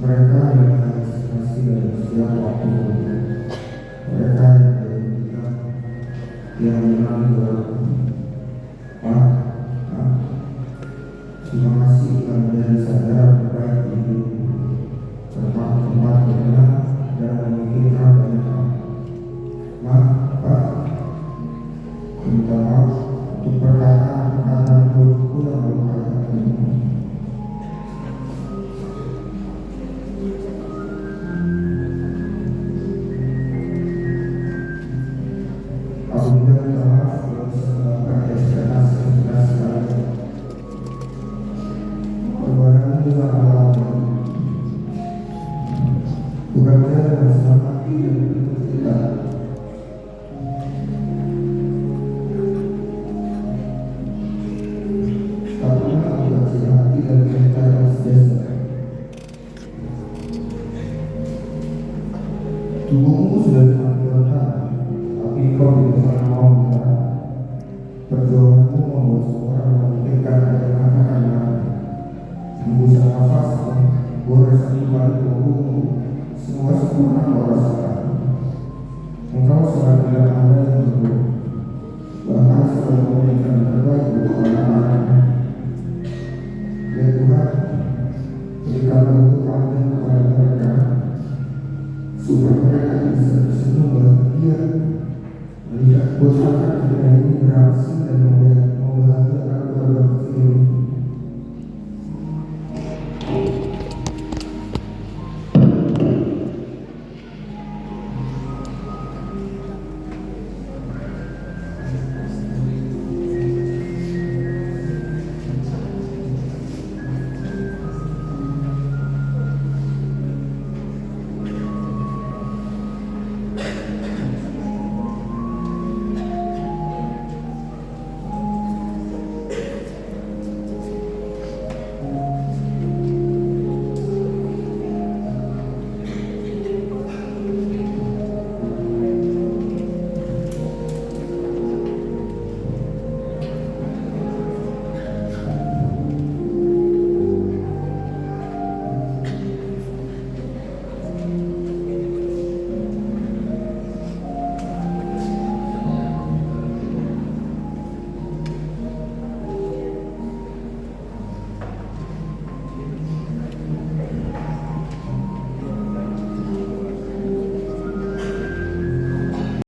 Mereka yang mengantisipasi dalam setiap waktu, mereka yang berbincang, yang menang doa. Pak, terima kasih karena menjadi sadar terbaik di hidup, tempat-tempat berenang dan memikirkan banyak hal. Pak, minta maaf untuk perkataan burukku yang melukai hatimu. Aku juga minta maaf kalau bisa melakukan ekspektasi yang sudah sekali. Perbuatan juga adalah